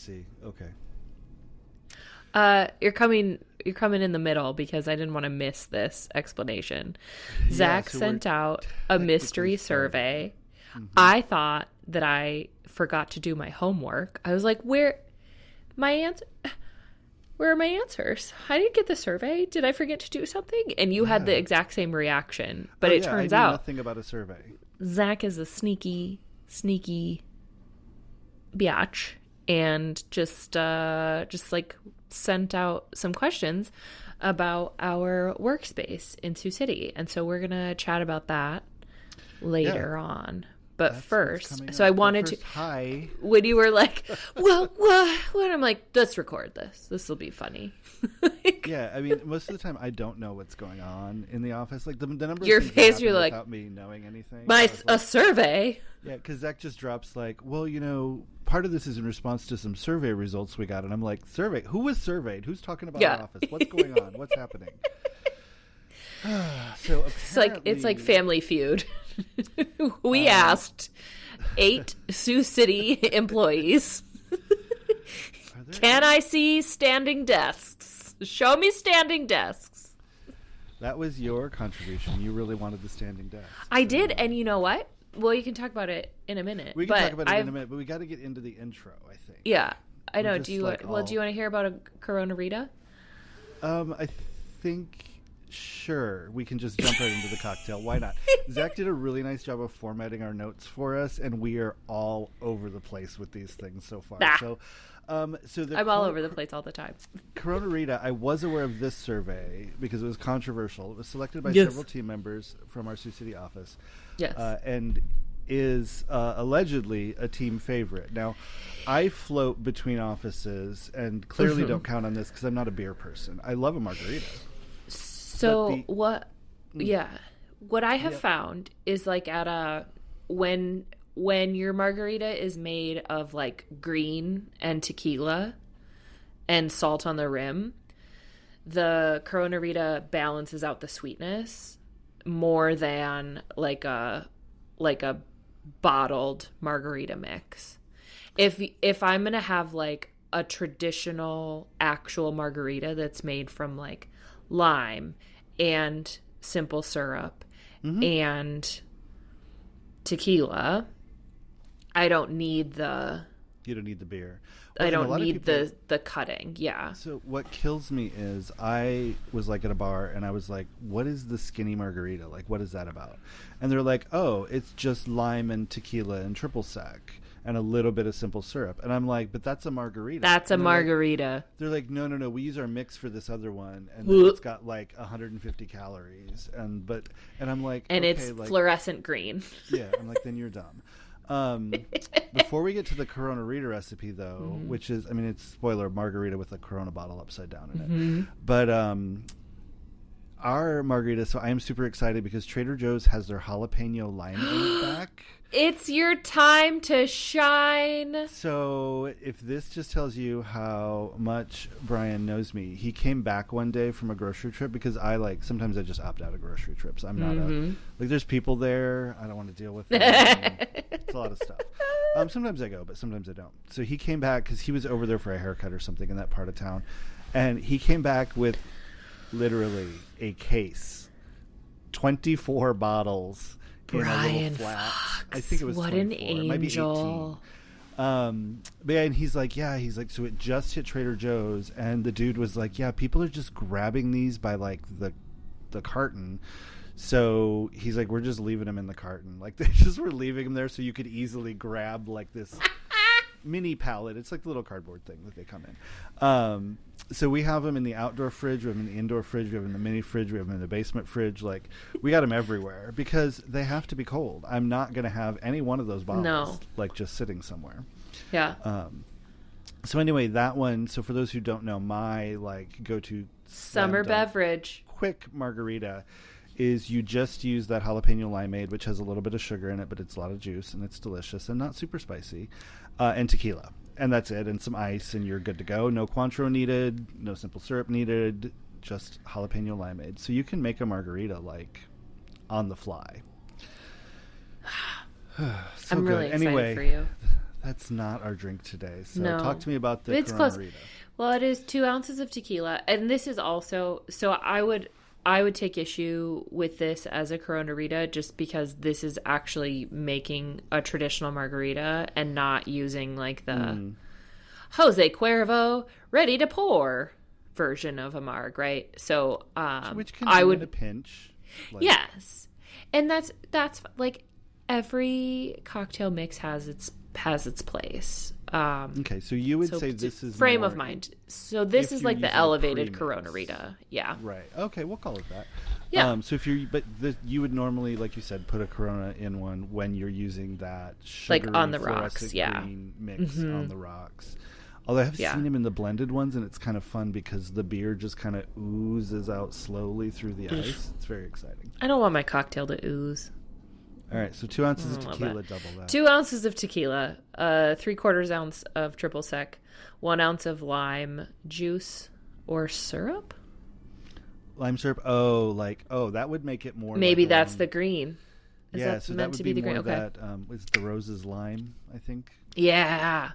see. Okay. You're coming in the middle because I didn't want to miss this explanation. Zach sent out a mystery survey. Mm-hmm. I thought that I forgot to do my homework. I was like, where are my answers? I didn't get the survey. Did I forget to do something? And you had the exact same reaction. But it turns out nothing about a survey. Zach is a sneaky biatch and just like sent out some questions about our workspace in Sioux City. And so we're going to chat about that later on. But first, so I wanted to. Hi. When you were like, well, when I'm like, let's record this. This will be funny. Yeah, I mean, most of the time I don't know what's going on in the office. Like the number of your things face, you're like, without me knowing anything. A survey. Yeah, because Zach just drops like, well, part of this is in response to some survey results we got, and I'm like, survey? Who was surveyed? Who's talking about our office? What's going on? What's happening? So it's like Family Feud. We asked 8 Sioux City employees, can I see standing desks? Show me standing desks. That was your contribution. You really wanted the standing desk. I did, and you know what? Well, you can talk about it in a minute. We can talk about it in a minute, but we got to get into the intro, I think. Yeah, I know. Do you want to hear about a Coronarita? I think... Sure, we can just jump right into the cocktail. Why not? Zach did a really nice job of formatting our notes for us, and we are all over the place with these things so far. So I'm all over the place all the time. Coronarita, I was aware of this survey because it was controversial. It was selected by several team members from our Sioux City office. Yes. And is allegedly a team favorite. Now, I float between offices and clearly don't count on this because I'm not a beer person. I love a margarita. So what I have found is like when your margarita is made of like green and tequila and salt on the rim, the Coronarita balances out the sweetness more than like a bottled margarita mix. If I'm going to have like a traditional actual margarita that's made from like lime and simple syrup and tequila, I don't need the... You don't need the beer. Well, I don't need the cutting. Yeah. So what kills me is I was like at a bar and I was like, what is the skinny margarita? Like, what is that about? And they're like, oh, it's just lime and tequila and triple sec and a little bit of simple syrup. And I'm like, but that's a margarita. That's a margarita. They're like, no. We use our mix for this other one. And then it's got like 150 calories. And I'm like, and okay, it's like, fluorescent green. Yeah. I'm like, then you're dumb. Before we get to the Coronarita recipe, though, which is, I mean, it's spoiler margarita with a Corona bottle upside down in it. But our margarita, so I am super excited because Trader Joe's has their jalapeno limeade back. It's your time to shine. So if this just tells you how much Brian knows me, he came back one day from a grocery trip because sometimes I just opt out of grocery trips. I'm not there's people there. I don't want to deal with them. It's a lot of stuff. Sometimes I go, but sometimes I don't. So he came back because he was over there for a haircut or something in that part of town. And he came back with literally a case, 24 bottles. Brian Fox. I think it was what 24. an angel. It might be 18. But yeah, and he's like, so it just hit Trader Joe's, and the dude was like, yeah, people are just grabbing these by like the carton. So he's like, we're just leaving them in the carton. Like they just were leaving them there so you could easily grab like this mini pallet. It's like the little cardboard thing that they come in. So we have them in the outdoor fridge, we have them in the indoor fridge, we have them in the mini fridge, we have them in the basement fridge. Like we got them everywhere because they have to be cold. I'm not going to have any one of those bottles like just sitting somewhere. Yeah. So anyway, that one. So for those who don't know, my like go-to summer beverage quick margarita is you just use that jalapeno limeade, which has a little bit of sugar in it, but it's a lot of juice and it's delicious and not super spicy, and tequila. And that's it, and some ice, and you're good to go. No Cointreau needed, no simple syrup needed, just jalapeno limeade. So you can make a margarita, like, on the fly. I'm really excited for you. That's not our drink today. So No. talk to me about the It's Coronarita. close. Well, it is 2 ounces of tequila. And this is also... So I would take issue with this as a Coronarita just because this is actually making a traditional margarita and not using like the Jose Cuervo ready to pour version of a marg, right? So which can I do would in a pinch. Like, yes. And that's like every cocktail mix has its place. Okay, so you would so say this is frame more of mind. So this is like the elevated premix. Coronarita. Yeah. Right. Okay, we'll call it that. Yeah. So if you would normally, like you said, put a Corona in one when you're using that Like sugary, on the rocks, fluorescent yeah. green mix on the rocks. Although I have seen them in the blended ones, and it's kind of fun because the beer just kind of oozes out slowly through the ice. It's very exciting. I don't want my cocktail to ooze. All right, so 2 ounces of tequila, double that. 2 ounces of tequila, 3/4 ounce of triple sec, 1 ounce of lime juice or syrup. Lime syrup. That would make it more. Maybe like that's the green. Is that so meant that would to be the green? more Okay. that. It's the roses lime, I think. Yeah.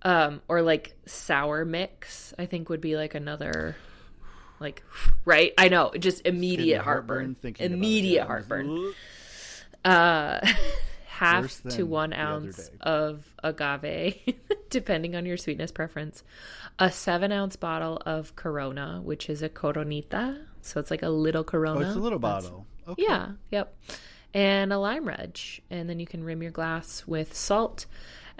Or like sour mix, I think would be like another, like, right? I know, just immediate heartburn. Immediate heartburn. Half to 1 ounce of agave, depending on your sweetness preference. A 7-ounce bottle of Corona, which is a Coronita. So it's like a little Corona. Oh, it's a little bottle. Okay. Yeah, yep. And a lime reg. And then you can rim your glass with salt.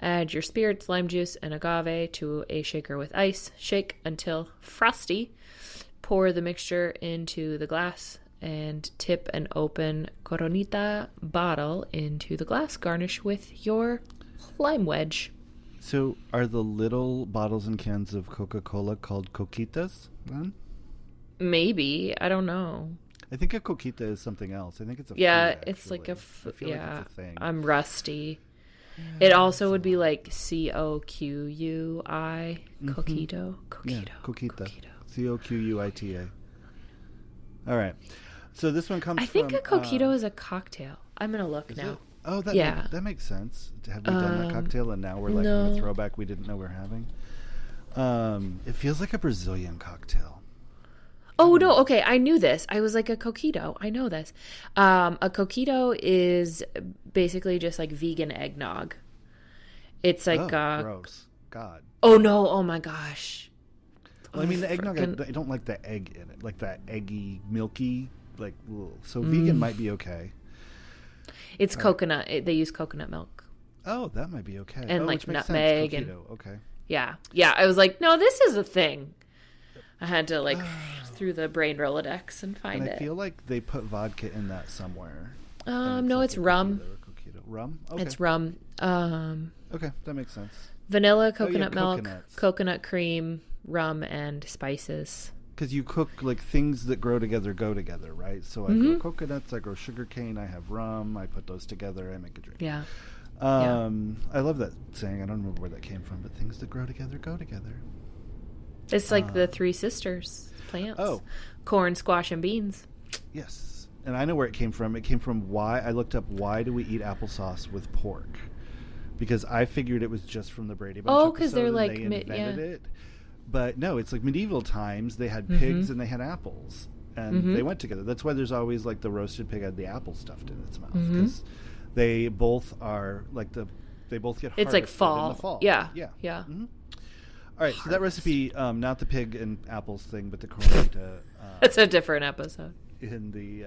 Add your spirits, lime juice, and agave to a shaker with ice. Shake until frosty. Pour the mixture into the glass and tip an open Coronita bottle into the glass. Garnish with your lime wedge. So are the little bottles and cans of Coca-Cola called coquitas then? Maybe. I don't know. I think a coquita is something else. I think it's a yeah, food, it's like a I feel like it's a thing. I'm rusty. It also would be like COQUI, coquito, coquito, yeah, coquita, coquito. COQUITA. All right, so this one comes. I think a coquito is a cocktail. I'm gonna look now. It? Oh, that makes sense. Have we done that cocktail and now we're like in a throwback we didn't know we're having? It feels like a Brazilian cocktail. Oh, no. Okay. I knew this. I was like a coquito. I know this. A coquito is basically just like vegan eggnog. It's like... gross. God. Oh, no. Oh, my gosh. Well, I mean, the eggnog, I don't like the egg in it. Like that eggy, milky, like, ugh. So vegan might be okay. It's coconut. They use coconut milk. Oh, that might be okay. And like nutmeg. And okay. Yeah. Yeah. I was like, no, this is a thing. I had to like through the brain Rolodex and find it. I feel like they put vodka in that somewhere. No, it's rum. Rum? Okay. It's rum. Okay, that makes sense. Vanilla, coconut milk, coconuts. coconut cream, rum, and spices. Because you cook like things that grow together, right? So I grow coconuts, I grow sugarcane, I have rum, I put those together, I make a drink. Yeah. I love that saying. I don't remember where that came from, but things that grow together go together. It's like the Three Sisters plants. Oh. Corn, squash, and beans. Yes. And I know where it came from. It came from I looked up why do we eat applesauce with pork? Because I figured it was just from the Brady Bunch because they're like... they invented it. But no, it's like medieval times. They had pigs and they had apples. And they went together. That's why there's always like the roasted pig had the apple stuffed in its mouth. Because they both are like they both get harvested it's like fall. in the fall. Yeah. Yeah. Yeah. Mm-hmm. All right, so that recipe, not the pig and apples thing, but the Coronita. That's a different episode. In the,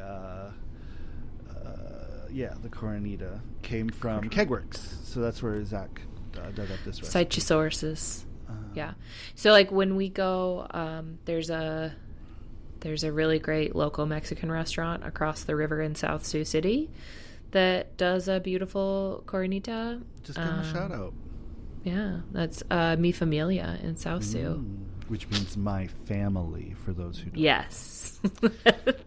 the Coronita came from Kegworks. So that's where Zach dug up this recipe. Cite your sources. Yeah. So like when we go, there's a really great local Mexican restaurant across the river in South Sioux City that does a beautiful Coronita. Just give them a shout out. Yeah, that's Mi Familia in South Sioux. Which means my family, for those who don't. Yes.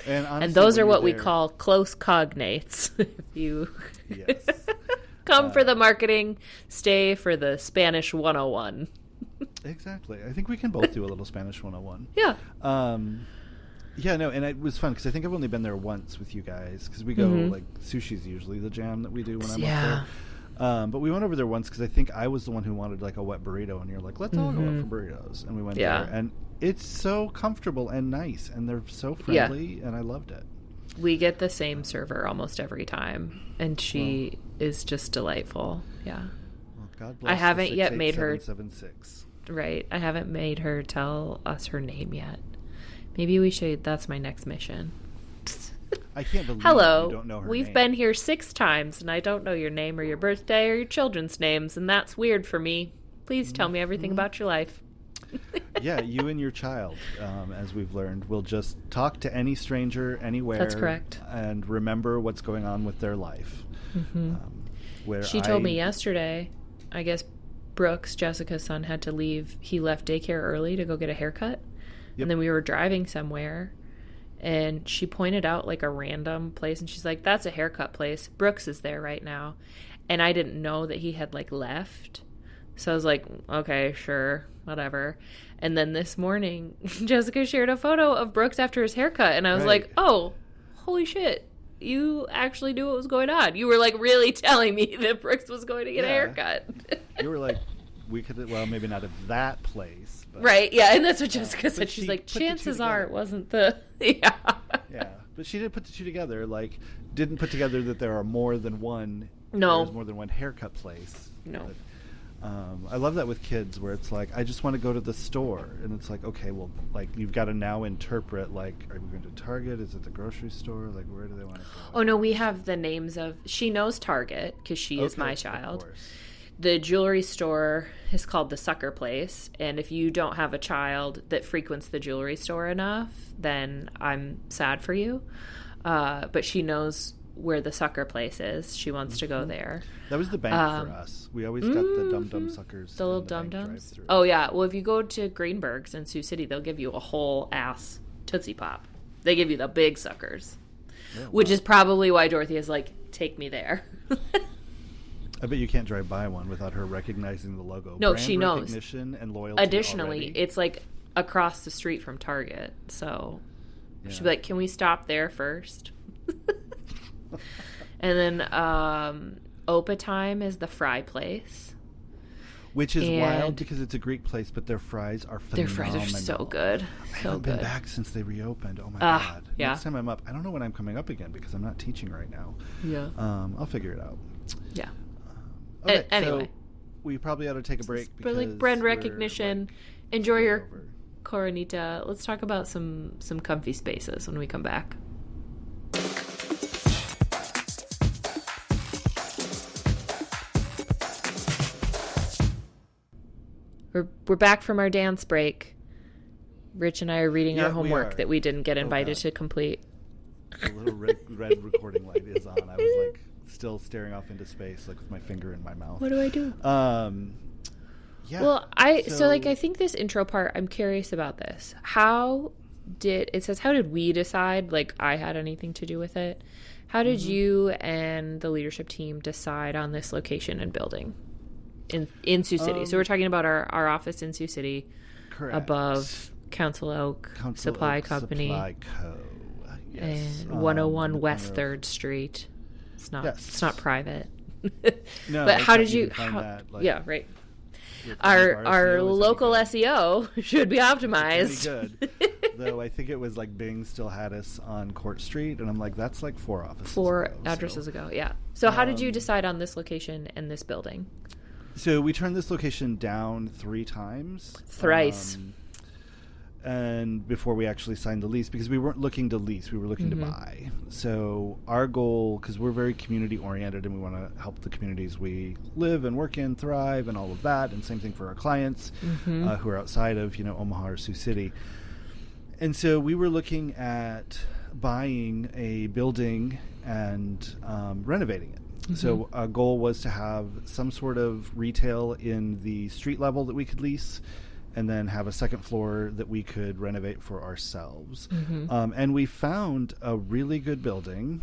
And, honestly, and those are what we call close cognates. If you come for the marketing, stay for the Spanish 101. Exactly. I think we can both do a little Spanish 101. Yeah. Yeah, no, and it was fun because I think I've only been there once with you guys because we go, like, sushi's usually the jam that we do when I'm up there. But we went over there once because I think I was the one who wanted like a wet burrito, and you're like, let's all go out for burritos. And we went there, and it's so comfortable and nice, and they're so friendly, and I loved it. We get the same server almost every time, and she is just delightful. Yeah. Well, God bless. I haven't yet made her. 776. Right. I haven't made her tell us her name yet. Maybe we should. That's my next mission. I can't believe Hello. you don't know her We've name. been here 6 times, and I don't know your name or your birthday or your children's names, and that's weird for me. Please tell me everything about your life. Yeah, you and your child, as we've learned, will just talk to any stranger anywhere. That's correct. And remember what's going on with their life. She told me yesterday, I guess Brooks, Jessica's son, had to leave. He left daycare early to go get a haircut. Yep. And then we were driving somewhere, and she pointed out like a random place, and she's like, that's a haircut place. Brooks is there right now. And I didn't know that he had like left. So I was like, okay, sure, whatever. And then this morning, Jessica shared a photo of Brooks after his haircut. And I was like, oh, holy shit. You actually knew what was going on. You were like really telling me that Brooks was going to get a haircut. You were like, we could, well, maybe not at that place. But, right, yeah. And that's what Jessica said. She's like, chances are it wasn't the, Yeah, but she did put the two together. Like, didn't put together that there are more than one. No. There's more than one haircut place. No. But, I love that with kids where it's like, I just want to go to the store. And it's like, okay, well, like, you've got to now interpret, like, are we going to Target? Is it the grocery store? Like, where do they want to go? Oh, no, we have the names of, she knows Target because she is my child. The jewelry store is called the Sucker Place. And if you don't have a child that frequents the jewelry store enough, then I'm sad for you. But she knows where the Sucker Place is. She wants to go there. That was the bank for us. We always got the Dum-Dum Suckers. The little Dum-Dums? Oh, yeah. Well, if you go to Greenberg's in Sioux City, they'll give you a whole ass Tootsie Pop. They give you the big suckers. Yeah, which is probably why Dorothy is like, take me there. I bet you can't drive by one without her recognizing the logo. No, Brand she knows. Recognition and loyalty. Additionally, already. it's like across the street from Target. So she'd be like, can we stop there first? And then Opa Time is the fry place. Which is wild because it's a Greek place, but their fries are phenomenal. Their fries are so good. I haven't been back since they reopened. Oh, my God. Yeah. Next time I'm up, I don't know when I'm coming up again because I'm not teaching right now. Yeah. I'll figure it out. Yeah. Okay, anyway. So we probably ought to take a break. For like brand recognition, enjoy your Coronarita. Let's talk about some comfy spaces when we come back. We're back from our dance break. Rich and I are reading our homework that we didn't get invited to complete. The little red recording light is on. I was like still staring off into space, like with my finger in my mouth. What do I do? Yeah. Well, I think this intro part, I'm curious about this. How did we decide, like I had anything to do with it? How did you and the leadership team decide on this location and building in Sioux City? So we're talking about our office in Sioux City. Correct. Above Council Oak Supply Company. Supply Co. Yes. And 101 West 3rd Street. It's not private. No, but how did you yeah, right. Our local SEO should be optimized. Pretty good. Though I think it was like Bing still had us on Court Street, and I'm like, that's like 4 offices. 4 addresses ago, yeah. So how did you decide on this location and this building? So we turned this location down 3 times. Thrice. And before we actually signed the lease, because we weren't looking to lease, we were looking to buy. So our goal, because we're very community oriented and we want to help the communities we live and work in thrive and all of that, and same thing for our clients who are outside of Omaha or Sioux City. And so we were looking at buying a building and renovating it. So our goal was to have some sort of retail in the street level that we could lease, and then have a second floor that we could renovate for ourselves. And we found a really good building,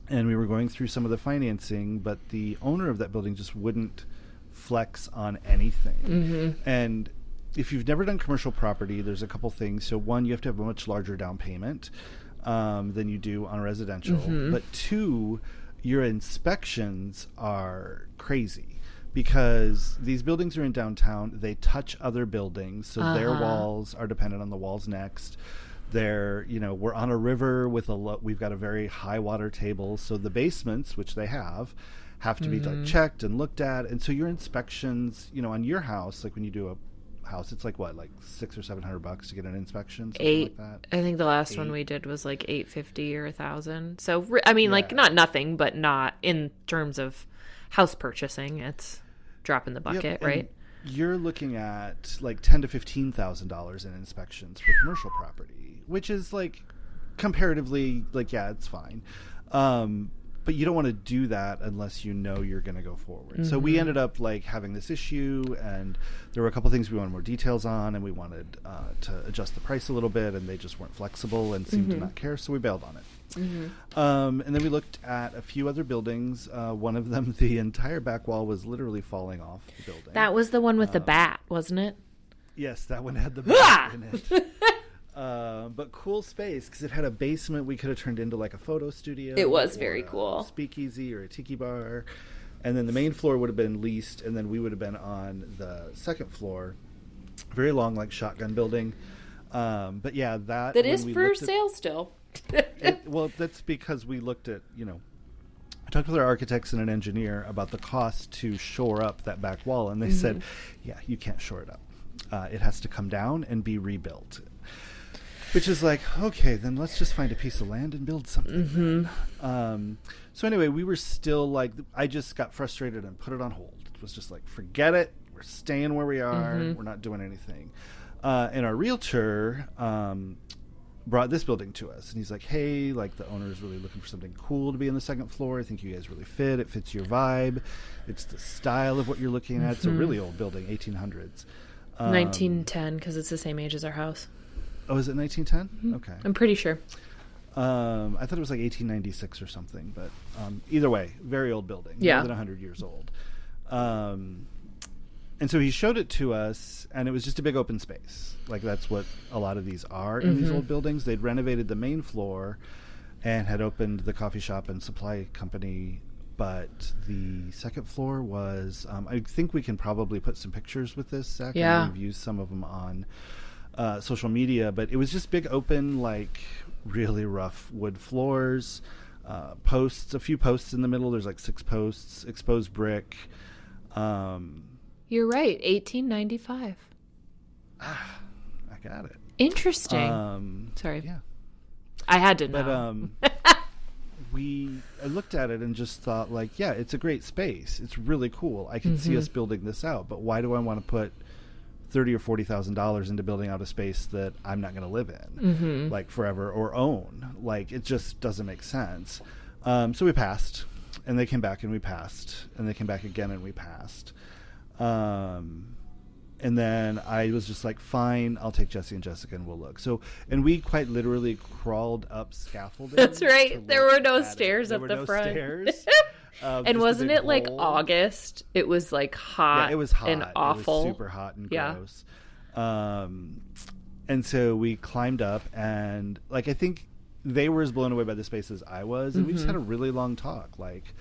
and we were going through some of the financing, but the owner of that building just wouldn't flex on anything. And if you've never done commercial property, there's a couple things. So one, you have to have a much larger down payment than you do on residential. But 2, your inspections are crazy because these buildings are in downtown. They touch other buildings, so their walls are dependent on the walls next. They're, we're on a river with we've got a very high water table, so the basements, which they have to be like checked and looked at. And so your inspections, on your house, like when you do a house, it's like what, like $600 or $700 to get an inspection, something like that. I think the last one we did was like $850 or $1,000. So I mean, like not nothing, but not in terms of house purchasing. It's drop in the bucket, right? You're looking at like $10,000 to $15,000 in inspections for commercial property, which is like comparatively like, yeah, it's fine. But you don't want to do that unless you know you're going to go forward. So we ended up like having this issue, and there were a couple things we wanted more details on, and we wanted to adjust the price a little bit, and they just weren't flexible and seemed to not care, so we bailed on it. And then we looked at a few other buildings. One of them, the entire back wall was literally falling off the building. That was the one with the bat, wasn't it? Yes, that one had the bat in it. But cool space because it had a basement we could have turned into like a photo studio. It was very cool. Speakeasy or a tiki bar. And then the main floor would have been leased, and then we would have been on the second floor. Very long, like shotgun building. But yeah, that is for sale still. Well, that's because we looked at, I talked with our architects and an engineer about the cost to shore up that back wall, and they said, yeah, you can't shore it up. It has to come down and be rebuilt. Which is like, okay, then let's just find a piece of land and build something. So anyway, we were still like, I just got frustrated and put it on hold. It was just like, forget it. We're staying where we are. We're not doing anything. And our realtor brought this building to us. And he's like, hey, like the owner is really looking for something cool to be on the second floor. I think you guys really fit. It fits your vibe. It's the style of what you're looking at. It's a really old building, 1800s. 1910, because it's the same age as our house. Oh, is it 1910? Okay. I'm pretty sure. I thought it was like 1896 or something, but either way, very old building. Yeah. More than 100 years old. And so he showed it to us, and it was just a big open space. Like that's what a lot of these are in these old buildings. They'd renovated the main floor and had opened the coffee shop and supply company, but the second floor was, I think we can probably put some pictures with this, Zach. Yeah. We've used some of them on social media, but it was just big open, like really rough wood floors, posts, a few posts in the middle. There's like 6 posts, exposed brick. You're right, 1895. I got it. Interesting. Sorry. Yeah. I had to know. But I looked at it and just thought like, yeah, it's a great space. It's really cool. I can see us building this out, but why do I want to put $30,000 or $40,000 into building out a space that I'm not going to live in like forever or own? Like it just doesn't make sense. So we passed, and they came back and we passed, and they came back again and we passed. And then I was just like, fine, I'll take Jesse and Jessica and we'll look. So, and we quite literally crawled up scaffolding. That's right. There were no stairs up the front. Stairs. And wasn't it like August? It was like hot. Yeah, it was hot and awful. It was super hot and gross. And so we climbed up, and like I think they were as blown away by the space as I was, and we just had a really long talk. Like,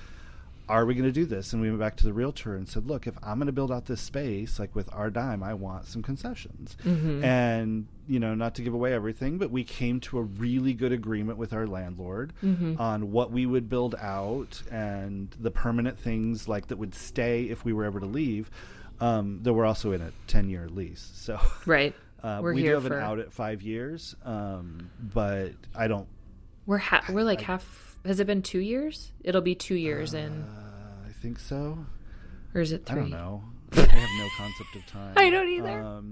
are we going to do this? And we went back to the realtor and said, look, if I'm going to build out this space, like with our dime, I want some concessions. And, not to give away everything, but we came to a really good agreement with our landlord on what we would build out and the permanent things like that would stay if we were ever to leave. Though we're also in a 10-year lease. So right. We do have an out at 5 years. But I don't. We're like half. Has it been 2 years? It'll be 2 years in. I think so. Or is it 3? I don't know. I have no concept of time. I don't either.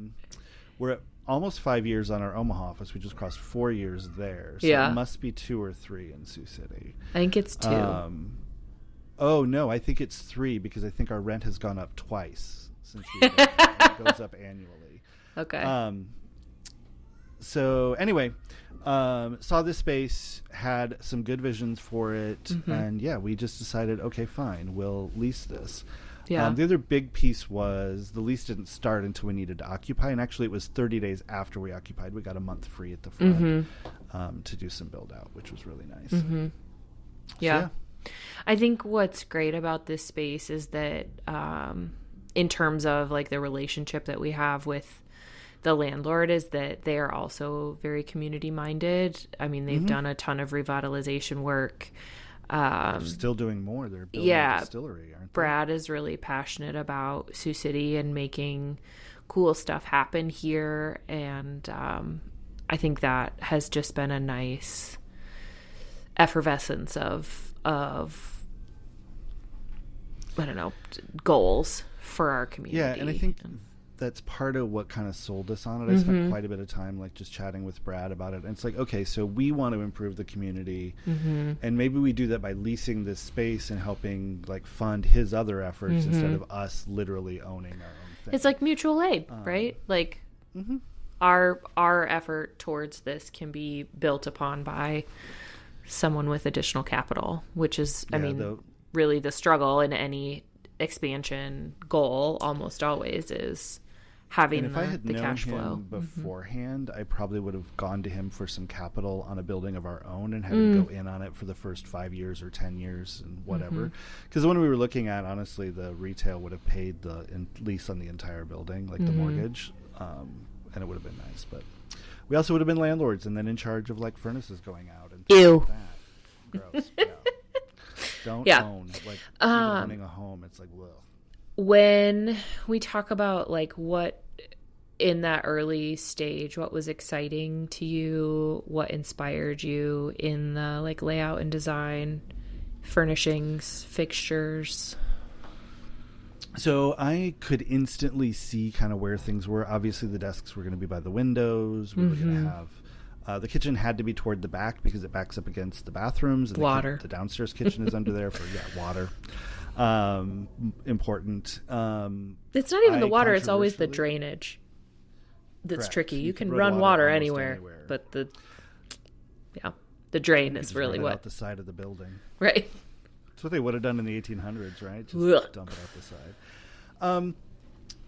We're at almost 5 years on our Omaha office. We just crossed 4 years there. So it must be 2 or 3 in Sioux City. I think it's 2. Oh, no. I think it's 3 because I think our rent has gone up twice since we've been there. It goes up annually. Okay. So anyway, saw this space, had some good visions for it, and we just decided, okay, fine, we'll lease this. Yeah. The other big piece was the lease didn't start until we needed to occupy, and actually it was 30 days after we occupied. We got a month free at the front to do some build out, which was really nice. Yeah. I think what's great about this space is that in terms of like the relationship that we have with the landlord is that they are also very community minded. I mean, they've done a ton of revitalization work. They're still doing more. They're building a distillery, aren't they? Brad is really passionate about Sioux City and making cool stuff happen here. And I think that has just been a nice effervescence of I don't know, goals for our community. Yeah, and I think that's part of what kind of sold us on it. I spent quite a bit of time like just chatting with Brad about it. And it's like, okay, so we want to improve the community. And maybe we do that by leasing this space and helping like fund his other efforts instead of us literally owning our own thing. It's like mutual aid, right? Like our effort towards this can be built upon by someone with additional capital, which is, I mean, really the struggle in any expansion goal almost always is having if I had the known cash him flow beforehand, I probably would have gone to him for some capital on a building of our own and had to go in on it for the first 5 years or 10 years and whatever. Because when we were looking at, honestly, the retail would have paid the lease on the entire building, like the mortgage, and it would have been nice. But we also would have been landlords and then in charge of like furnaces going out and things like that. Gross. Don't own like even owning a home. It's like, whoa. When we talk about like what in that early stage, what was exciting to you, what inspired you in the like layout and design, furnishings, fixtures? So I could instantly see kind of where things were. Obviously the desks were going to be by the windows. We were going to have the kitchen had to be toward the back because it backs up against the bathrooms. And water. The downstairs kitchen is under there for water. Important. It's not even the water; it's always the drainage that's tricky. You can run water anywhere, but the drain is really what out the side of the building. Right. That's what they would have done in the 1800s, right? Just dump it out the side.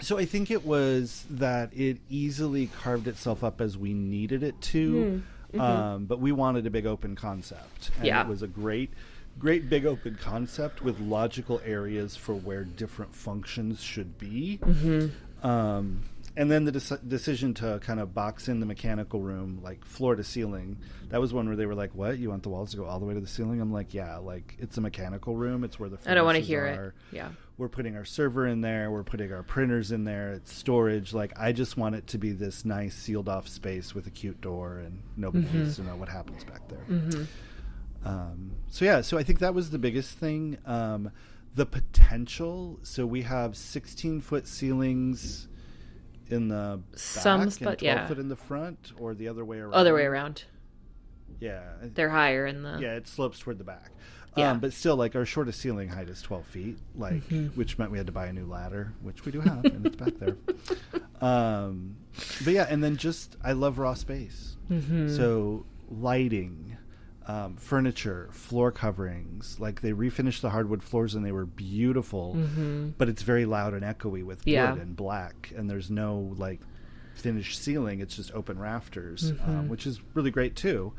So I think it was that it easily carved itself up as we needed it to, but we wanted a big open concept. And it was a great big open concept with logical areas for where different functions should be. And then the decision to kind of box in the mechanical room, like floor to ceiling, that was one where they were like, what? You want the walls to go all the way to the ceiling? I'm like, yeah, like it's a mechanical room. It's where the I don't want to hear are. it. Yeah. We're putting our server in there. We're putting our printers in there. It's storage. Like, I just want it to be this nice sealed off space with a cute door and nobody needs to know what happens back there. So I think that was the biggest thing. The potential. So we have 16-foot ceilings in the back and 12 foot in the front, or the other way around. Other way around. Yeah. They're higher in the... Yeah, it slopes toward the back. Yeah. But still, like, our shortest ceiling height is 12 feet, like, which meant we had to buy a new ladder, which we do have, and it's back there. But yeah, and then just, I love raw space. So lighting, furniture, floor coverings, like they refinished the hardwood floors and they were beautiful, but it's very loud and echoey with wood and black, and there's no like finished ceiling. It's just open rafters, which is really great too.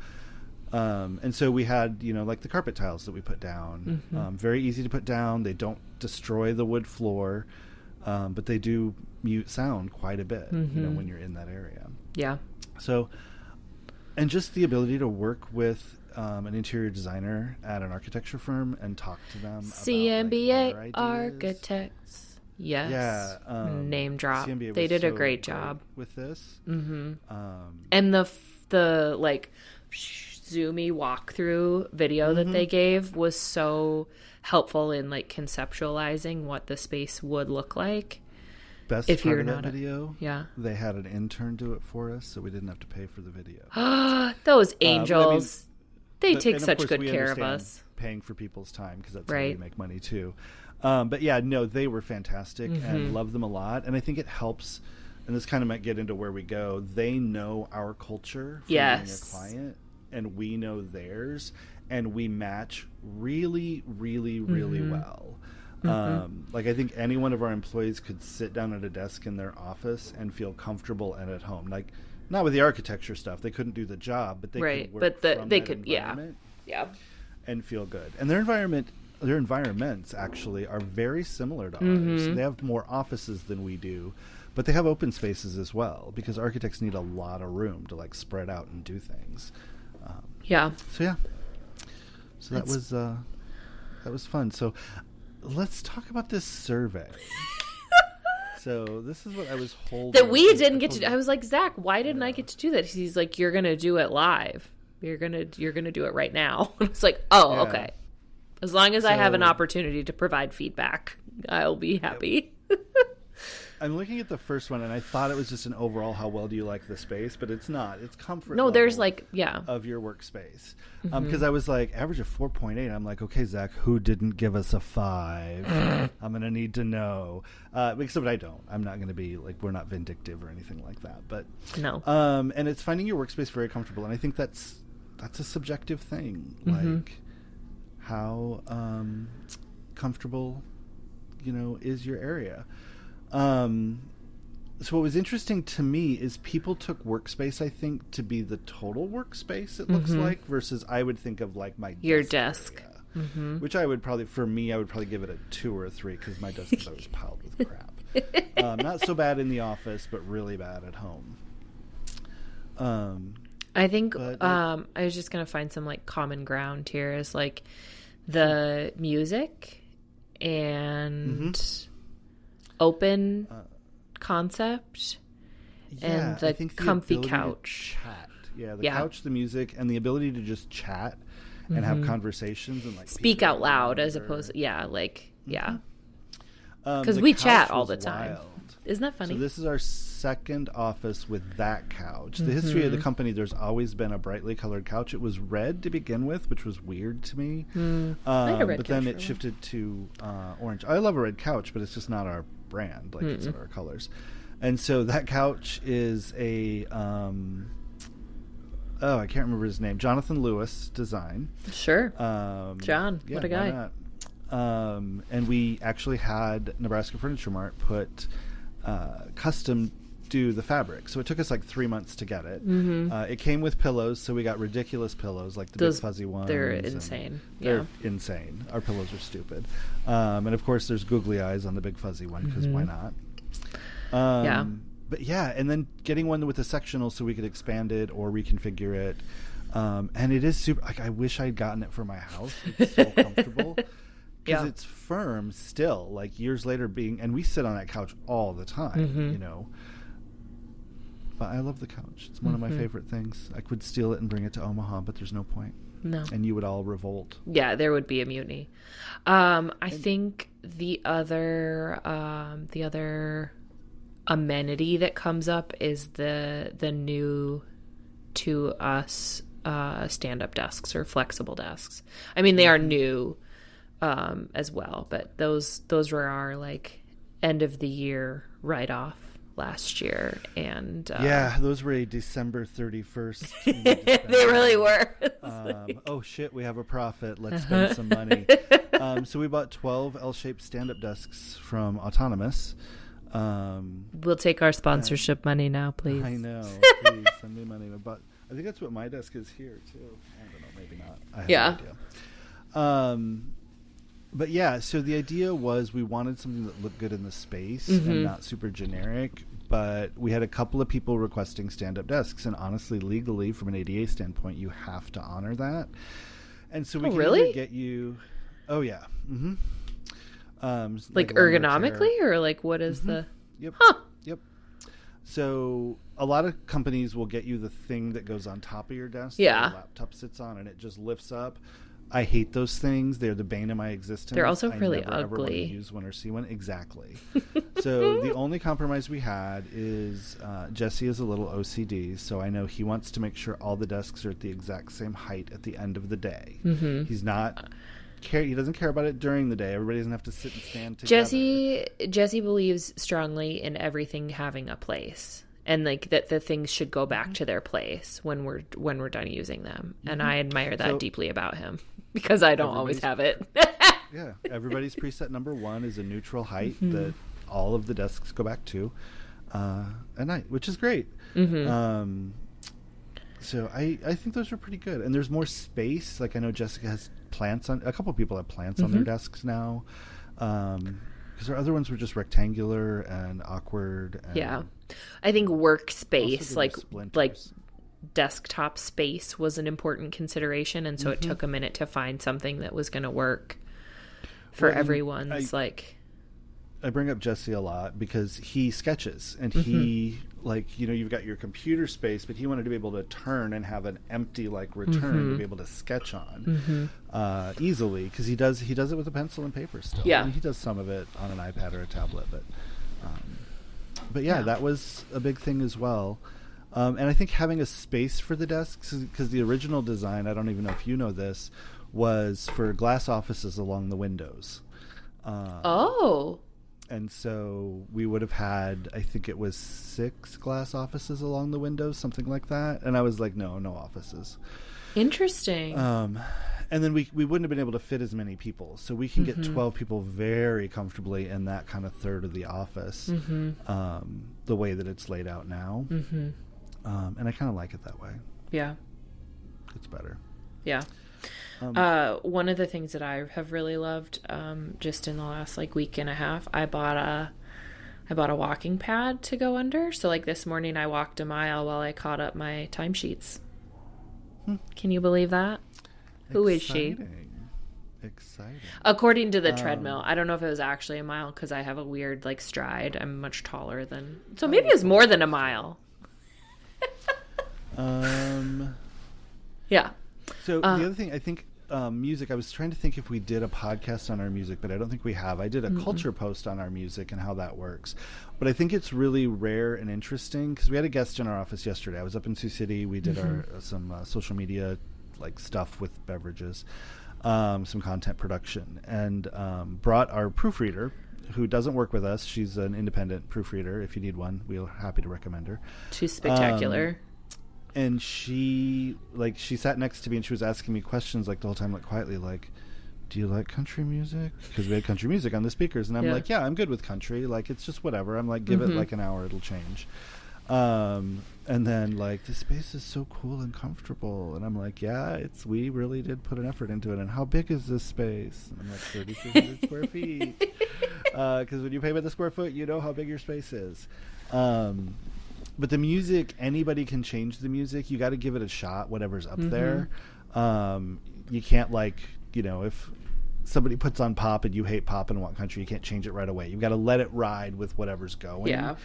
And so we had, like the carpet tiles that we put down, very easy to put down. They don't destroy the wood floor, but they do mute sound quite a bit, when you're in that area. Yeah. So, and just the ability to work with an interior designer at an architecture firm and talk to them CMBA about like, Architects. Yes. Yeah. Name drop. CMBA they did a so great job with this. And the like zoomy walkthrough video that they gave was so helpful in like conceptualizing what the space would look like. Best if part you're of that not video, they had an intern do it for us, so we didn't have to pay for the video. Those angels. They take such good care of us. Paying for people's time, because that's how we make money too. But yeah, no, they were fantastic and love them a lot. And I think it helps, and this kind of might get into where we go. They know our culture from being a client, and we know theirs, and we match really, really, really well. Like I think any one of our employees could sit down at a desk in their office and feel comfortable and at home. Like, not with the architecture stuff, they couldn't do the job, but they could work from that environment and feel good. And their environment, their environments actually are very similar to ours. They have more offices than we do, but they have open spaces as well because architects need a lot of room to like spread out and do things. So that was fun. So let's talk about this survey. So this is what I was holding. That we didn't get to do. I was like, Zach, why didn't I get to do that? He's like, you're going to do it live. You're going to do it right now. It's like, oh, okay. As long as I have an opportunity to provide feedback, I'll be happy. I'm looking at the first one, and I thought it was just an overall, how well do you like the space? But it's not. It's comfort level there's of your workspace. Because I was like, average of 4.8. I'm like, okay, Zach, who didn't give us a 5? I'm going to need to know. Except I don't. I'm not going to be, like, we're not vindictive or anything like that. But no. And it's finding your workspace very comfortable. And I think that's a subjective thing. Like, how comfortable, is your area? So what was interesting to me is people took Workspace, I think, to be the total workspace, it looks like, versus I would think of like your desk. Which I would probably give it a 2 or a 3 because my desk is always piled with crap. Not so bad in the office, but really bad at home. I think I was just going to find some like common ground here is like the music and open concept and the comfy couch. Couch, the music, and the ability to just chat and have conversations and like speak out loud as opposed to because we chat all the time. Wild. Isn't that funny? So this is our second office with that couch. The history of the company, there's always been a brightly colored couch. It was red to begin with, which was weird to me. But then it shifted to orange. I love a red couch, but it's just not our brand. Like it's our colors. And so that couch is a I can't remember his name. Jonathan Lewis design. Sure. John, what a guy. And we actually had Nebraska Furniture Mart put custom do the fabric. So it took us like 3 months to get it. It came with pillows, so we got ridiculous pillows like the big fuzzy ones. They're insane. They're insane. Our pillows are stupid. And of course there's googly eyes on the big fuzzy one because why not? But and then getting one with a sectional so we could expand it or reconfigure it. And it is super, like I wish I'd gotten it for my house. It's so comfortable. Because it's firm still, like years later and we sit on that couch all the time, But I love the couch. It's one of my favorite things. I could steal it and bring it to Omaha, but there's no point. No. And you would all revolt. Yeah, there would be a mutiny. I think the other amenity that comes up is the new to us stand-up desks or flexible desks. I mean, they are new. As well, but those were our like end of the year write-off last year, and those were a December 31st. They really were. Oh shit, we have a profit. Let's spend some money. So we bought 12 L-shaped stand-up desks from Autonomous. We'll take our sponsorship money now, please. I know. Please send me money. But I think that's what my desk is here too. I don't know, maybe not. I have no idea. But so the idea was we wanted something that looked good in the space and not super generic, but we had a couple of people requesting stand-up desks, and honestly, legally, from an ADA standpoint, you have to honor that. And so we can either get you... Oh, yeah. Like ergonomically, or like what is the... Yep. Yep. So a lot of companies will get you the thing that goes on top of your desk that your laptop sits on, and it just lifts up. I hate those things. They're the bane of my existence. They're also really ugly. I never want to use one or see one. Exactly. So the only compromise we had is Jesse is a little OCD, so I know he wants to make sure all the desks are at the exact same height at the end of the day. He's not... He doesn't care about it during the day. Everybody doesn't have to sit and stand together. Jesse believes strongly in everything having a place. And like that the things should go back to their place when we're done using them. And I admire that deeply about him because I don't always have it. Everybody's preset number 1 is a neutral height that all of the desks go back to at night, which is great. So I think those are pretty good. And there's more space. Like I know Jessica has plants on. A couple of people have plants on their desks now, because our other ones were just rectangular and awkward. And yeah, I think workspace, like desktop space, was an important consideration, and so it took a minute to find something that was going to work for everyone's I bring up Jesse a lot because he sketches, and he, like, you know, you've got your computer space, but he wanted to be able to turn and have an empty, like, return to be able to sketch on easily, because he does it with a pencil and paper still. Yeah. And he does some of it on an iPad or a tablet, but yeah, that was a big thing as well. And I think having a space for the desks, because the original design, I don't even know if you know this, was for glass offices along the windows. And so we would have had, I think it was 6 glass offices along the windows, something like that. And I was like, no offices. Interesting. And then we wouldn't have been able to fit as many people. So we can get 12 people very comfortably in that kind of third of the office, the way that it's laid out now. And I kind of like it that way. Yeah. It's better. Yeah. One of the things that I have really loved, just in the last week and a half, I bought a walking pad to go under. So this morning I walked a mile while I caught up my timesheets. Can you believe that? Who is she? Exciting. According to the treadmill. I don't know if it was actually a mile because I have a weird stride. I'm much taller than, so maybe it was more than a mile. Yeah. So the other thing, I think, music, I was trying to think if we did a podcast on our music, but I don't think we have. I did a culture post on our music and how that works. But I think it's really rare and interesting because we had a guest in our office yesterday. I was up in Sioux City. We did some social media stuff with beverages, some content production, and brought our proofreader, who doesn't work with us. She's an independent proofreader. If you need one, we're happy to recommend her. She's spectacular. And she sat next to me and she was asking me questions the whole time, quietly, do you like country music? Because we had country music on the speakers. And I'm yeah, I'm good with country. It's just whatever. I'm give it an hour, it'll change. And then the space is so cool and comfortable. And I'm yeah, we really did put an effort into it. And how big is this space? And I'm 3,300 square feet. Because when you pay by the square foot, you know how big your space is. But the music, anybody can change the music. You got to give it a shot, whatever's up there. You can't if somebody puts on pop and you hate pop and want country, you can't change it right away. You've got to let it ride with whatever's going. Yeah.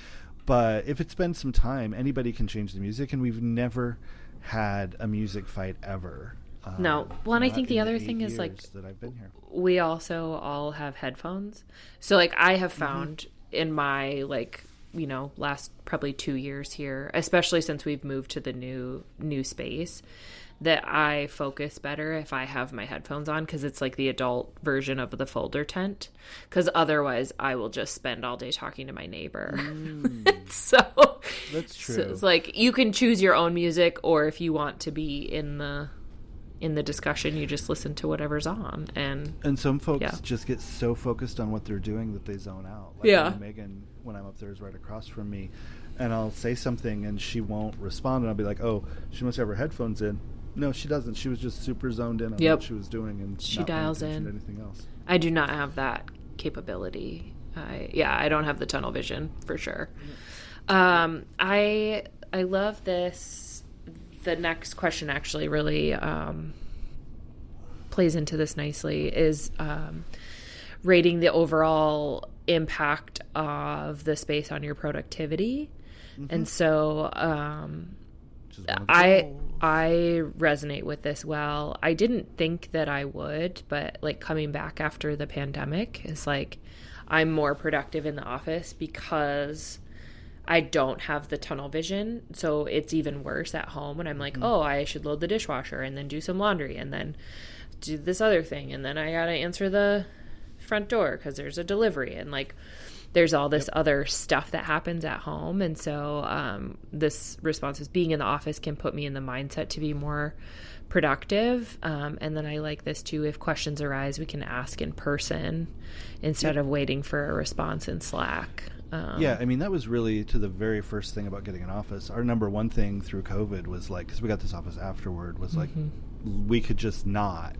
But if it's been some time, anybody can change the music, and we've never had a music fight ever. No. Well, and I think the other thing is that I've been here. We also all have headphones. So I have found in my last probably 2 years here, especially since we've moved to the new space, that I focus better if I have my headphones on, because it's the adult version of the folder tent, because otherwise I will just spend all day talking to my neighbor. So that's true. So it's you can choose your own music, or if you want to be in the discussion, you just listen to whatever's on. And some folks just get so focused on what they're doing that they zone out. Megan, when I'm up there, is right across from me, and I'll say something and she won't respond, and I'll be oh, she must have her headphones in. No, she doesn't. She was just super zoned in on what she was doing, and she not dials paying attention in. to anything else. I do not have that capability. I don't have the tunnel vision for sure. I love this. The next question actually really plays into this nicely, is rating the overall impact of the space on your productivity. And so I resonate with this well. I didn't think that I would, but coming back after the pandemic is I'm more productive in the office because I don't have the tunnel vision. So it's even worse at home when I'm oh, I should load the dishwasher and then do some laundry and then do this other thing. And then I got to answer the front door because there's a delivery. And there's all this other stuff that happens at home. And so this response is being in the office can put me in the mindset to be more productive. And then I like this too. If questions arise, we can ask in person instead of waiting for a response in Slack. I mean, that was really to the very first thing about getting an office. Our number one thing through COVID was because we got this office afterward, was we could just not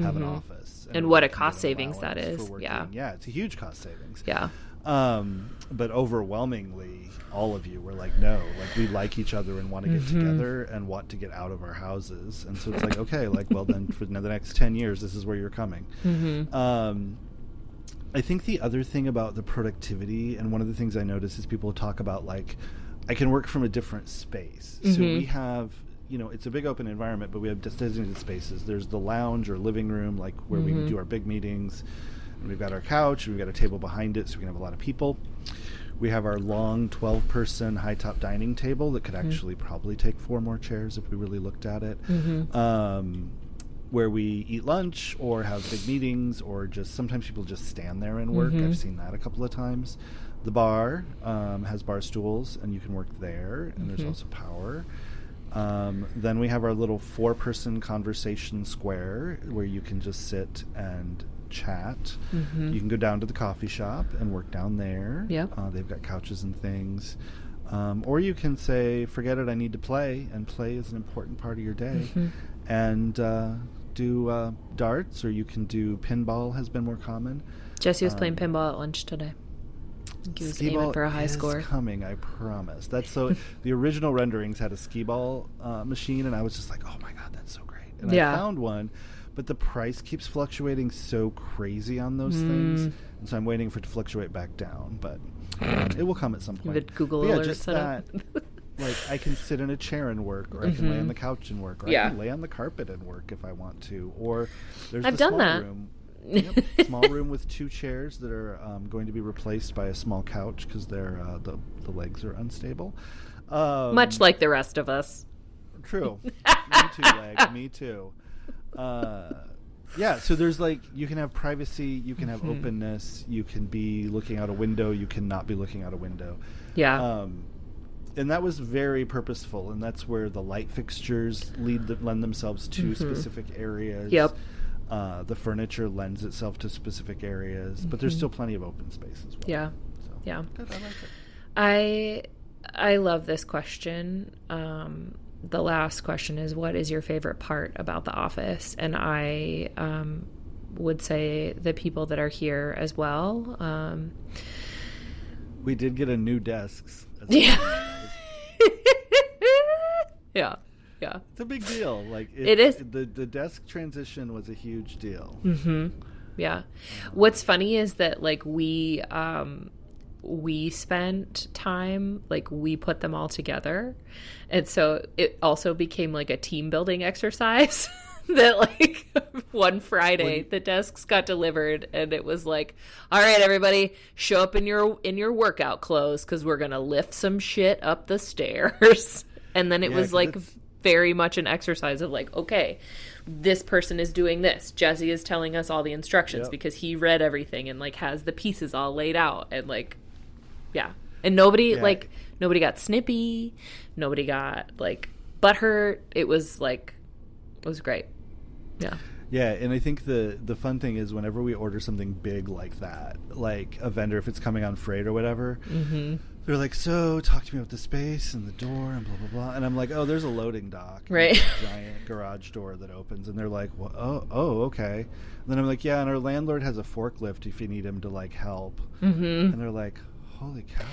have an office. And what a cost savings that is. Yeah. Yeah, it's a huge cost savings. Yeah. But overwhelmingly, all of you were like, no, like we like each other and want to get together and want to get out of our houses. And so it's like, okay, like, well then for the next 10 years, this is where you're coming. I think the other thing about the productivity, and one of the things I notice is people talk about like, I can work from a different space. So we have, you know, it's a big open environment, but we have designated spaces. There's the lounge or living room, like where we do our big meetings. And we've got our couch, and we've got a table behind it so we can have a lot of people. We have our long 12-person high-top dining table that could actually probably take 4 more chairs if we really looked at it. Where we eat lunch or have big meetings, or just sometimes people just stand there and work. I've seen that a couple of times. The bar has bar stools, and you can work there, and there's also power. Then we have our little 4-person conversation square where you can just sit and chat. You can go down to the coffee shop and work down there. They've got couches and things. Or you can say, forget it, I need to play, and play is an important part of your day. And do darts, or you can do pinball has been more common. Jesse was playing pinball at lunch today. He was aiming for a high score. Coming, I promise. That's so. The original renderings had a skee ball machine, and I was just like, oh my god, that's so great. And I found one, but the price keeps fluctuating so crazy on those things, and so I'm waiting for it to fluctuate back down. But it will come at some point. With Google Alerts just set that. up. Like, I can sit in a chair and work, or I can lay on the couch and work, or I can lay on the carpet and work if I want to. Or there's I've the done small that. room. Small room with 2 chairs that are going to be replaced by a small couch because they're the legs are unstable. Much like the rest of us. True. Me too, leg. Me too. Yeah, so there's like, you can have privacy, you can have openness, you can be looking out a window, you cannot be looking out a window. Yeah. And that was very purposeful, and that's where the light fixtures lend themselves to specific areas. The furniture lends itself to specific areas, but there's still plenty of open space as well. Yeah. So, Yeah. good, I like it. I love this question. The last question is, what is your favorite part about the office? And I would say the people that are here as well. We did get a new desks. Yeah. Yeah. It's a big deal. Like it is. The desk transition was a huge deal. Yeah. What's funny is that like we spent time, like we put them all together, and so it also became like a team building exercise. That like one Friday the desks got delivered, and it was like, all right, everybody, show up in your workout clothes because we're gonna lift some shit up the stairs. And then it was like very much an exercise of like, okay, this person is doing this. Jesse is telling us all the instructions because he read everything and like has the pieces all laid out, and like, and nobody got snippy, nobody got like butthurt. It was great. Yeah, and I think the fun thing is whenever we order something big like that, like a vendor, if it's coming on freight or whatever, they're like, so talk to me about the space and the door and blah blah blah, and I'm like, oh, there's a loading dock, right? A giant garage door that opens, and they're like, well, oh, okay. And then I'm like, yeah, and our landlord has a forklift if you need him to like help, and they're like, holy cow!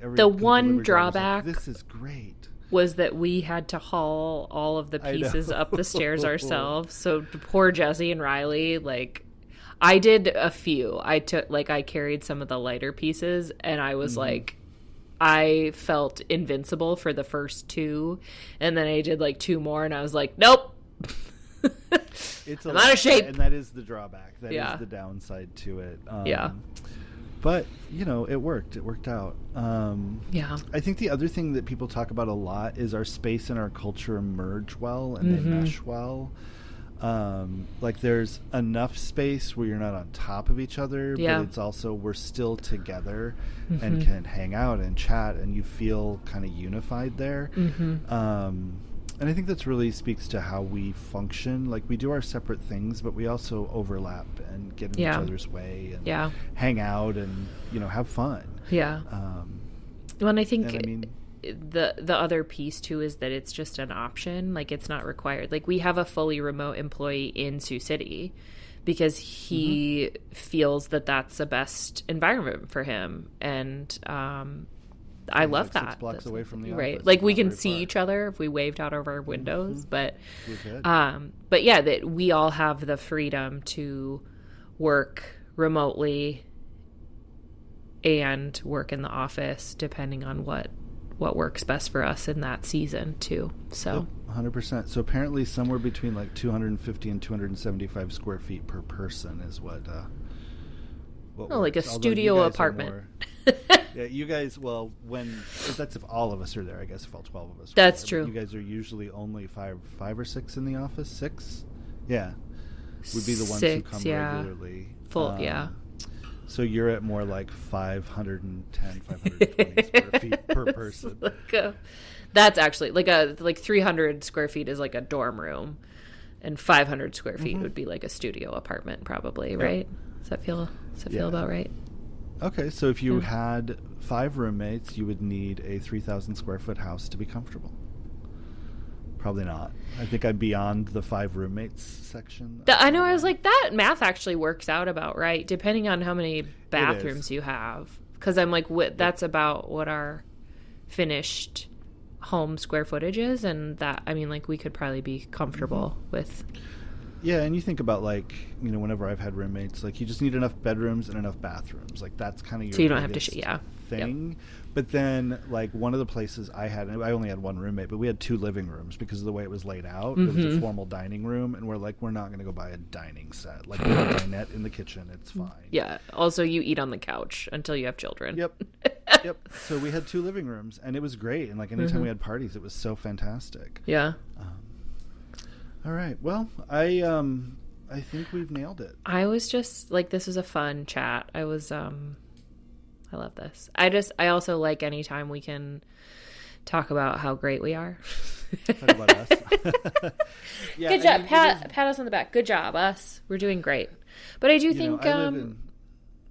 Like, the one drawback, like, this is great, was that we had to haul all of the pieces up the stairs ourselves. So poor Jesse and Riley, like, I did a few. I carried some of the lighter pieces, and I was like, I felt invincible for the first 2, and then I did like 2 more, and I was like, nope. I'm out of shape. And that is the drawback. That is the downside to it. But, you know, it worked. It worked out. I think the other thing that people talk about a lot is our space and our culture merge well and they mesh well. Like there's enough space where you're not on top of each other, but it's also we're still together and can hang out and chat, and you feel kind of unified there. And I think that's really speaks to how we function. Like we do our separate things, but we also overlap and get in each other's way and hang out and, you know, have fun. Well, and I think the other piece too is that it's just an option. Like, it's not required. Like, we have a fully remote employee in Sioux City because he feels that that's the best environment for him. And I love that. 6 blocks away from the office. Right. Like, we can see each other if we waved out of our windows. But yeah, that we all have the freedom to work remotely and work in the office depending on what works best for us in that season too. So 100%. So apparently somewhere between like 250 and 275 square feet per person is what like a studio apartment. Yeah, you guys, well, that's if all of us are there, I guess, if all 12 of us that's there. true. You guys are usually only five or six in the office. 6? Yeah, would be the ones who come regularly. Full, yeah. So you're at more like 510, 520 square feet per person. That's actually like 300 square feet is like a dorm room, and 500 square feet would be like a studio apartment, probably, right? Does that feel about right? Okay, so if you had 5 roommates, you would need a 3,000 square foot house to be comfortable. Probably not. I think I'm beyond the 5 roommates section. I know. I was like, that math actually works out about right, depending on how many bathrooms you have. Because I'm like, that's about what our finished home square footage is, and that, I mean, like, we could probably be comfortable with. Yeah, and you think about, like, you know, whenever I've had roommates, like, you just need enough bedrooms and enough bathrooms. Like, that's kind of your so you don't have to thing. Yep. But then, like, one of the places I only had 1 roommate, but we had 2 living rooms because of the way it was laid out. It was a formal dining room, and we're like, we're not going to go buy a dining set. Like, we have a dinette in the kitchen. It's fine. Yeah. Also, you eat on the couch until you have children. Yep. So we had 2 living rooms, and it was great. And, like, anytime we had parties, it was so fantastic. Yeah. All right. Well, I think we've nailed it. I was just like, this was a fun chat. I love this. I also like anytime we can talk about how great we are. Talk about us. Yeah, good job. Pat us on the back. Good job, us. We're doing great. But I do think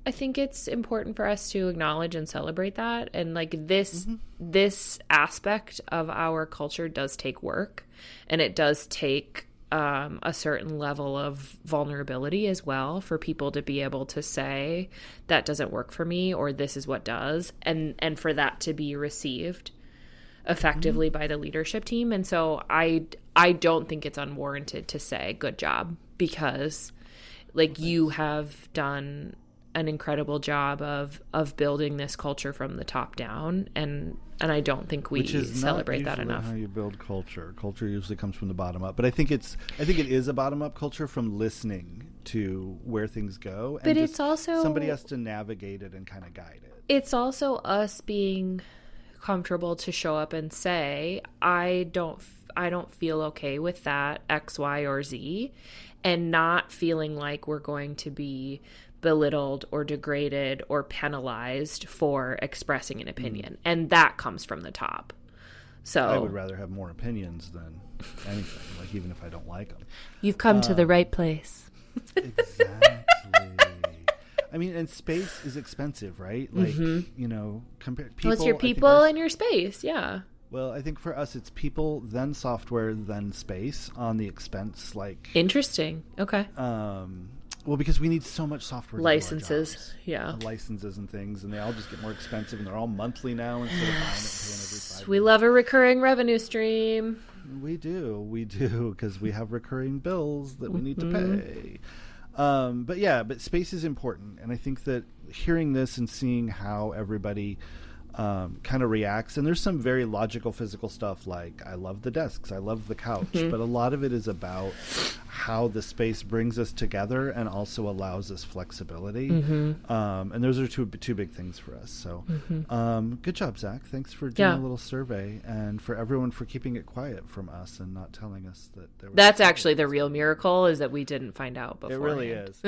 I think it's important for us to acknowledge and celebrate that. And like this aspect of our culture does take work, and it does take a certain level of vulnerability as well for people to be able to say that doesn't work for me, or this is what does, and for that to be received effectively by the leadership team. And so I don't think it's unwarranted to say good job, because like you have done an incredible job of building this culture from the top down, and I don't think we celebrate that enough. How you build culture? Culture usually comes from the bottom up, but I think it is a bottom up culture from listening to where things go. And but it's also somebody has to navigate it and kind of guide it. It's also us being comfortable to show up and say, I don't feel okay with that X, Y, or Z, and not feeling like we're going to be belittled or degraded or penalized for expressing an opinion. And that comes from the top. So I would rather have more opinions than anything, like even if I don't like them. You've come to the right place. Exactly. I mean, and space is expensive, right? Like, you know, compare people. Well, it's your people and your space, yeah. Well, I think for us, it's people, then software, then space on the expense. Like, interesting. Okay. Well, because we need so much software. Licenses, yeah. Licenses and things, and they all just get more expensive, and they're all monthly now instead of buying it and paying every 5 years. We love a recurring revenue stream. We do, because we have recurring bills that we need to pay. But space is important, and I think that hearing this and seeing how everybody kind of reacts, and there's some very logical physical stuff like I love the desks, I love the couch, but a lot of it is about how the space brings us together and also allows us flexibility, and those are two big things for us. So good job, Zach. Thanks for doing a little survey, and for everyone for keeping it quiet from us and not telling us that there was that's actually the real miracle, is that we didn't find out before. It really is.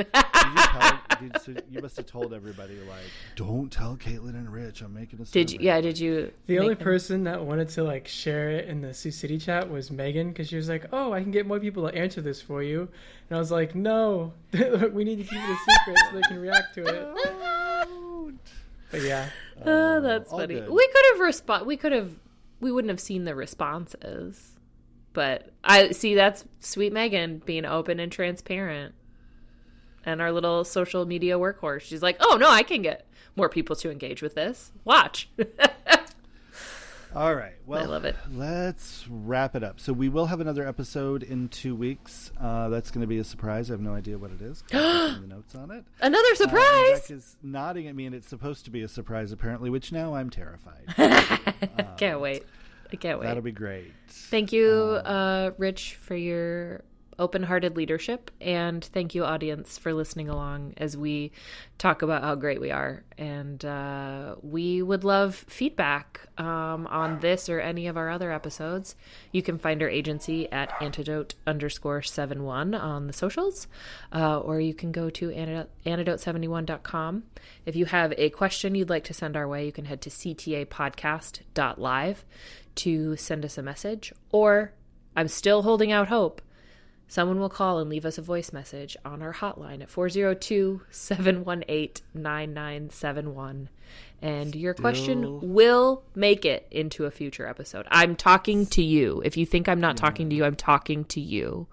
You must have told everybody, like, don't tell Caitlin and Rich I'm making a survey. Did you the only person that wanted to like share it in the Sioux City chat was Megan, because she was like, oh, I can get more people to answer this for you, and I was like, no, we need to keep it a secret so they can react to it. But yeah, that's funny. Good. We could have we wouldn't have seen the responses. But I see that's sweet Megan being open and transparent. And our little social media workhorse. She's like, oh, no, I can get more people to engage with this. Watch. All right. Well, I love it. Let's wrap it up. So we will have another episode in 2 weeks. That's going to be a surprise. I have no idea what it is. I'm putting the notes on it. Another surprise. Beck is nodding at me, and it's supposed to be a surprise, apparently, which now I'm terrified. Can't wait. I can't wait. That'll be great. Thank you, Rich, for your open-hearted leadership, and thank you, audience, for listening along as we talk about how great we are. And we would love feedback on this or any of our other episodes. You can find our agency at Antidote_71 on the socials, or you can go to Antidote71.com. If you have a question you'd like to send our way, you can head to ctapodcast.live to send us a message, or I'm still holding out hope. Someone will call and leave us a voice message on our hotline at 402-718-9971. And your question will make it into a future episode. I'm talking to you. If you think I'm not talking to you, I'm talking to you.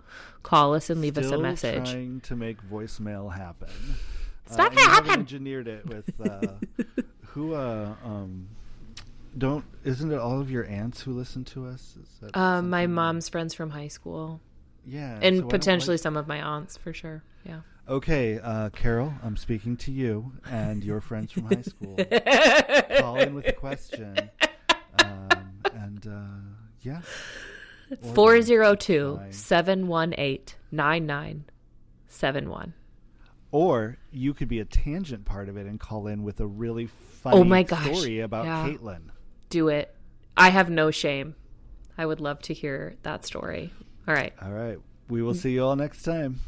Call us and leave us a message. Trying to make voicemail happen. It's not going to happen. Engineered it with isn't it all of your aunts who listen to us? Is that my mom's friends from high school. Yeah. And so potentially some of my aunts, for sure. Yeah. Okay, Carol, I'm speaking to you and your friends from high school. Call in with a question. 402-718-9971. Or you could be a tangent part of it and call in with a really funny story about Caitlin. Do it. I have no shame. I would love to hear that story. All right. We will see you all next time.